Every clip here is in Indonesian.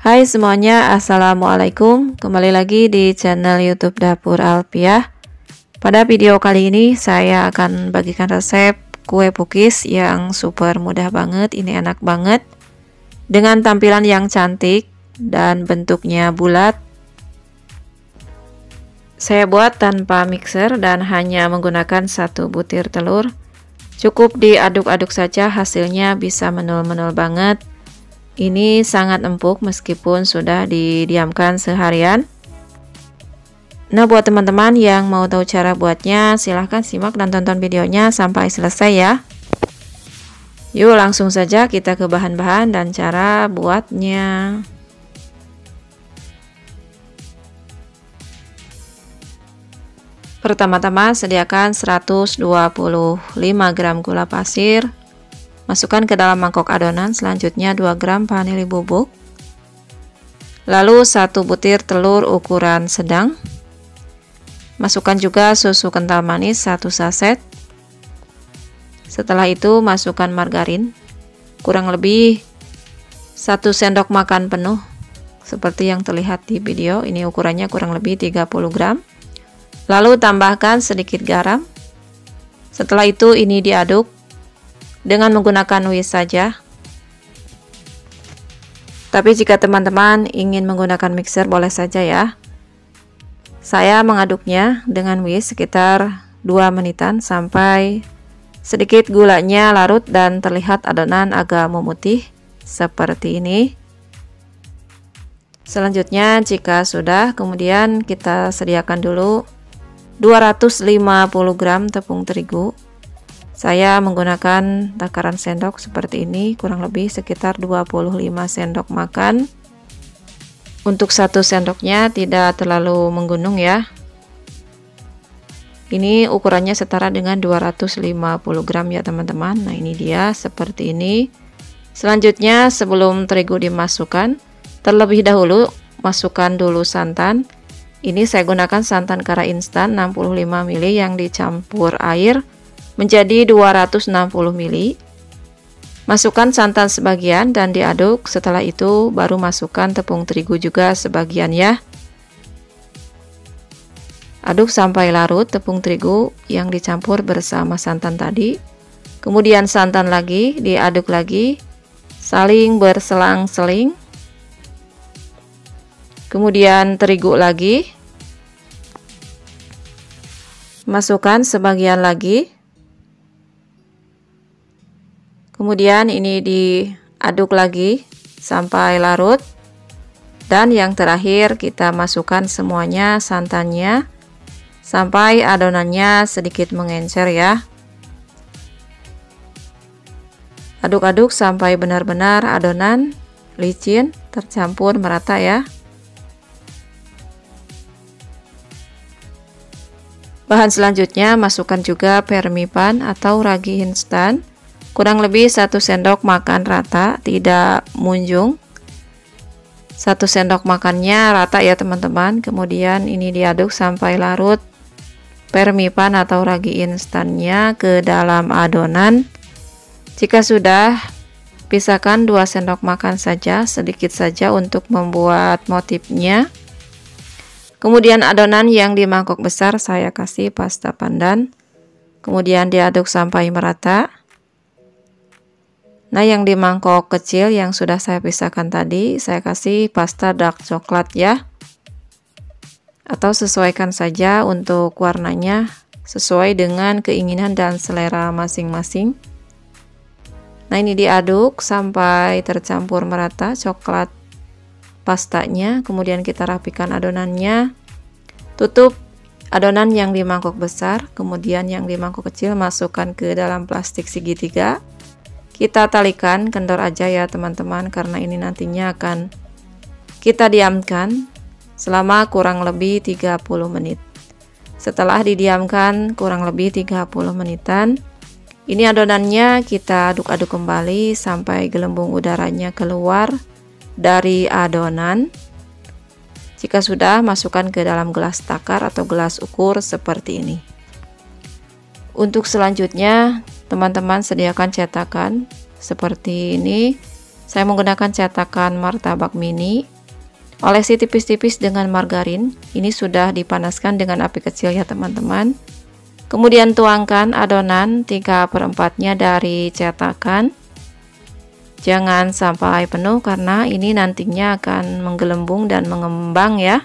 Hai semuanya, assalamualaikum. Kembali lagi di channel YouTube Dapur Alfiah. Pada video kali ini saya akan bagikan resep kue pukis yang super mudah banget. Ini enak banget dengan tampilan yang cantik dan bentuknya bulat. Saya buat tanpa mixer dan hanya menggunakan 1 butir telur. Cukup diaduk-aduk saja, hasilnya bisa menul-menul banget. Ini sangat empuk meskipun sudah didiamkan seharian. Nah, buat teman-teman yang mau tahu cara buatnya, silahkan simak dan tonton videonya sampai selesai ya. Yuk langsung saja kita ke bahan-bahan dan cara buatnya. Pertama-tama sediakan 125 gram gula pasir. Masukkan ke dalam mangkok adonan, selanjutnya 2 gram vanili bubuk. Lalu 1 butir telur ukuran sedang. Masukkan juga susu kental manis 1 saset. Setelah itu masukkan margarin, kurang lebih 1 sendok makan penuh. Seperti yang terlihat di video, ini ukurannya kurang lebih 30 gram. Lalu tambahkan sedikit garam. Setelah itu ini diaduk dengan menggunakan whisk saja. Tapi jika teman-teman ingin menggunakan mixer boleh saja ya. Saya mengaduknya dengan whisk sekitar 2 menitan sampai sedikit gulanya larut dan terlihat adonan agak memutih seperti ini. Selanjutnya jika sudah, kemudian kita sediakan dulu 250 gram tepung terigu. Saya menggunakan takaran sendok seperti ini, kurang lebih sekitar 25 sendok makan. Untuk 1 sendoknya tidak terlalu menggunung ya. Ini ukurannya setara dengan 250 gram ya teman-teman. Nah, ini dia seperti ini. Selanjutnya sebelum terigu dimasukkan, terlebih dahulu masukkan dulu santan. Ini saya gunakan santan kara instan 65 ml yang dicampur air menjadi 260 ml. Masukkan santan sebagian dan diaduk. Setelah itu baru masukkan tepung terigu juga sebagian ya. Aduk sampai larut tepung terigu yang dicampur bersama santan tadi. Kemudian santan lagi, diaduk lagi, saling berselang-seling. Kemudian terigu lagi. Masukkan sebagian lagi. Kemudian ini diaduk lagi sampai larut. Dan yang terakhir kita masukkan semuanya santannya sampai adonannya sedikit mengencer ya. Aduk-aduk sampai benar-benar adonan licin tercampur merata ya. Bahan selanjutnya masukkan juga permipan atau ragi instan. Kurang lebih 1 sendok makan rata, tidak munjung. 1 sendok makannya rata ya teman-teman. Kemudian ini diaduk sampai larut permipan atau ragi instannya ke dalam adonan. Jika sudah, pisahkan 2 sendok makan saja, sedikit saja untuk membuat motifnya. Kemudian adonan yang di mangkok besar saya kasih pasta pandan. Kemudian diaduk sampai merata. Nah, yang di mangkok kecil yang sudah saya pisahkan tadi, saya kasih pasta dark coklat ya. Atau sesuaikan saja untuk warnanya sesuai dengan keinginan dan selera masing-masing. Nah, ini diaduk sampai tercampur merata coklat pastanya. Kemudian kita rapikan adonannya. Tutup adonan yang di mangkok besar, kemudian yang di mangkok kecil masukkan ke dalam plastik segitiga. Kita talikan kendor aja ya teman-teman, karena ini nantinya akan kita diamkan selama kurang lebih 30 menit. Setelah didiamkan kurang lebih 30 menitan, ini adonannya kita aduk-aduk kembali sampai gelembung udaranya keluar dari adonan. Jika sudah, masukkan ke dalam gelas takar atau gelas ukur seperti ini. Untuk selanjutnya teman-teman sediakan cetakan seperti ini. Saya menggunakan cetakan martabak mini. Olesi tipis-tipis dengan margarin. Ini sudah dipanaskan dengan api kecil ya teman-teman. Kemudian tuangkan adonan 3/4-nya dari cetakan. Jangan sampai penuh karena ini nantinya akan menggelembung dan mengembang ya.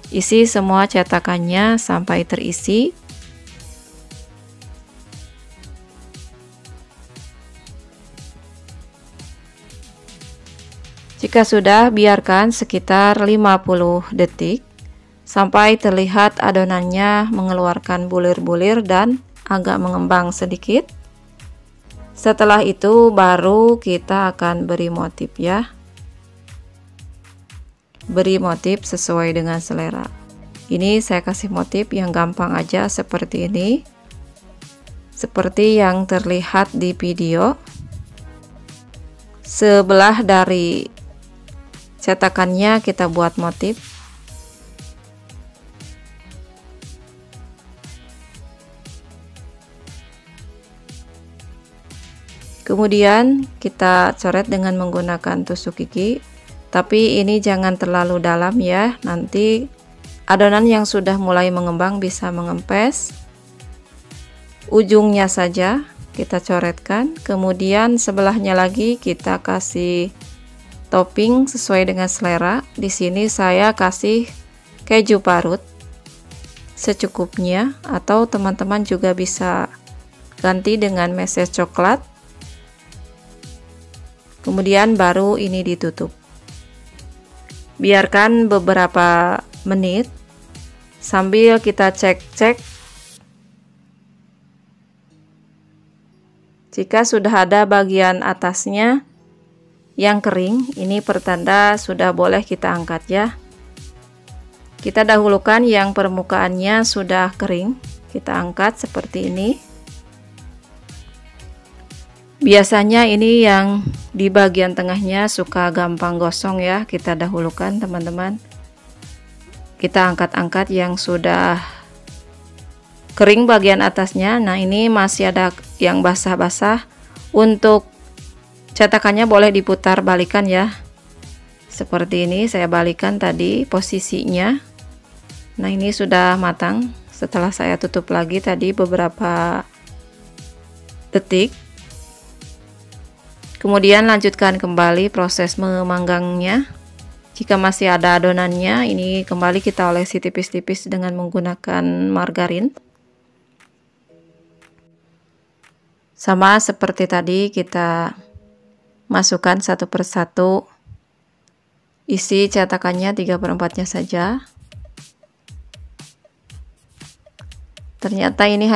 Isi semua cetakannya sampai terisi. Jika sudah, biarkan sekitar 50 detik sampai terlihat adonannya mengeluarkan bulir-bulir dan agak mengembang sedikit. Setelah itu baru kita akan beri motif ya. Beri motif sesuai dengan selera. Ini saya kasih motif yang gampang aja seperti ini. Seperti yang terlihat di video. Sebelah dari cetakannya kita buat motif. Kemudian kita coret dengan menggunakan tusuk gigi, tapi ini jangan terlalu dalam ya, nanti adonan yang sudah mulai mengembang bisa mengempes. Ujungnya saja kita coretkan, kemudian sebelahnya lagi kita kasih topping sesuai dengan selera. Di sini saya kasih keju parut secukupnya, atau teman-teman juga bisa ganti dengan meses coklat. Kemudian baru ini ditutup. Biarkan beberapa menit sambil kita cek-cek. Jika sudah ada bagian atasnya yang kering, ini pertanda sudah boleh kita angkat ya. Kita dahulukan yang permukaannya sudah kering, kita angkat seperti ini. Biasanya ini yang di bagian tengahnya suka gampang gosong ya, kita dahulukan teman-teman. Kita angkat-angkat yang sudah kering bagian atasnya. Nah, ini masih ada yang basah-basah. Untuk cetakannya boleh diputar balikan ya. Seperti ini saya balikan tadi posisinya. Nah, ini sudah matang. Setelah saya tutup lagi tadi beberapa detik. Kemudian lanjutkan kembali proses memanggangnya. Jika masih ada adonannya, ini kembali kita olesi tipis-tipis dengan menggunakan margarin. Sama seperti tadi, kita masukkan satu persatu. Isi cetakannya 3/4-nya saja. Ternyata ini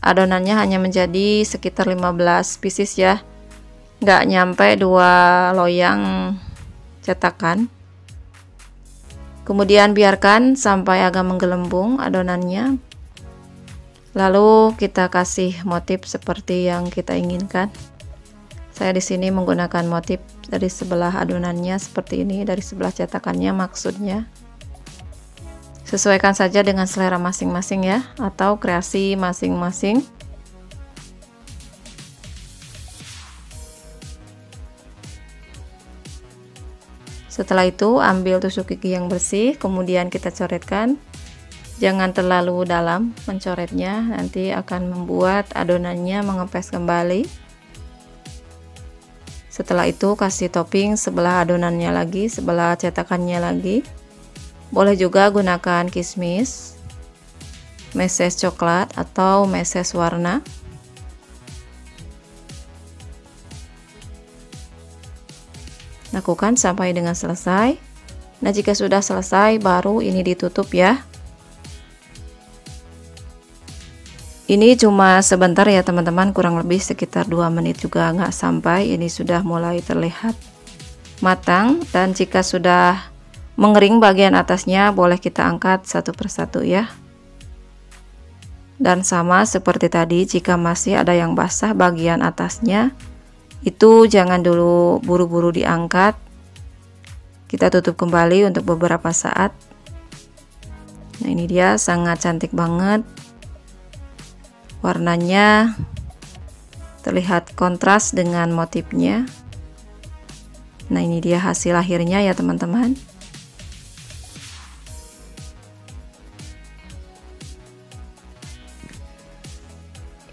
adonannya hanya menjadi sekitar 15 pieces ya. Nggak nyampe 2 loyang cetakan. Kemudian biarkan sampai agak menggelembung adonannya. Lalu kita kasih motif seperti yang kita inginkan. Saya di sini menggunakan motif dari sebelah adonannya seperti ini, dari sebelah cetakannya maksudnya. Sesuaikan saja dengan selera masing-masing ya, atau kreasi masing-masing. Setelah itu ambil tusuk gigi yang bersih, kemudian kita coretkan. Jangan terlalu dalam mencoretnya, nanti akan membuat adonannya mengempes kembali. Setelah itu kasih topping sebelah adonannya lagi, sebelah cetakannya lagi. Boleh juga gunakan kismis, meses coklat atau meses warna. Lakukan sampai dengan selesai. Nah, jika sudah selesai baru ini ditutup ya. Ini cuma sebentar ya teman-teman, kurang lebih sekitar 2 menit juga nggak sampai. Ini sudah mulai terlihat matang, dan jika sudah mengering bagian atasnya boleh kita angkat satu persatu ya. Dan sama seperti tadi, jika masih ada yang basah bagian atasnya, itu jangan dulu buru-buru diangkat. Kita tutup kembali untuk beberapa saat. Nah, ini dia sangat cantik banget. Warnanya terlihat kontras dengan motifnya. Nah, ini dia hasil akhirnya ya teman-teman.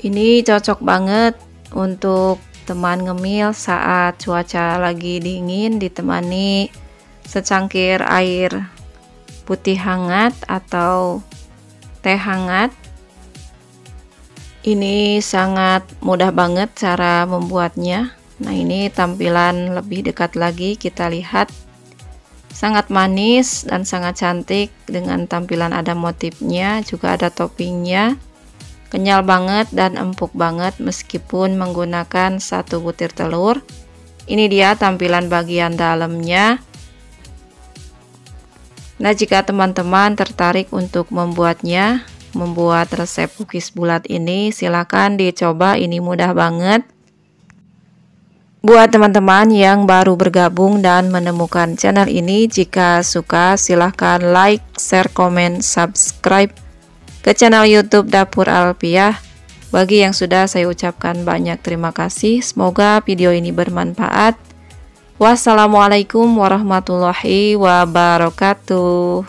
Ini cocok banget untuk teman ngemil saat cuaca lagi dingin, ditemani secangkir air putih hangat atau teh hangat. Ini sangat mudah banget cara membuatnya. Nah, ini tampilan lebih dekat lagi kita lihat. Sangat manis dan sangat cantik dengan tampilan ada motifnya, juga ada toppingnya. Kenyal banget dan empuk banget meskipun menggunakan 1 butir telur. Ini dia tampilan bagian dalamnya. Nah, jika teman-teman tertarik untuk membuat resep cookies bulat ini, silakan dicoba, ini mudah banget. Buat teman-teman yang baru bergabung dan menemukan channel ini, jika suka silahkan like, share, komen, subscribe ke channel YouTube Dapur Alpiah. Bagi yang sudah, saya ucapkan banyak terima kasih. Semoga video ini bermanfaat. Wassalamualaikum warahmatullahi wabarakatuh.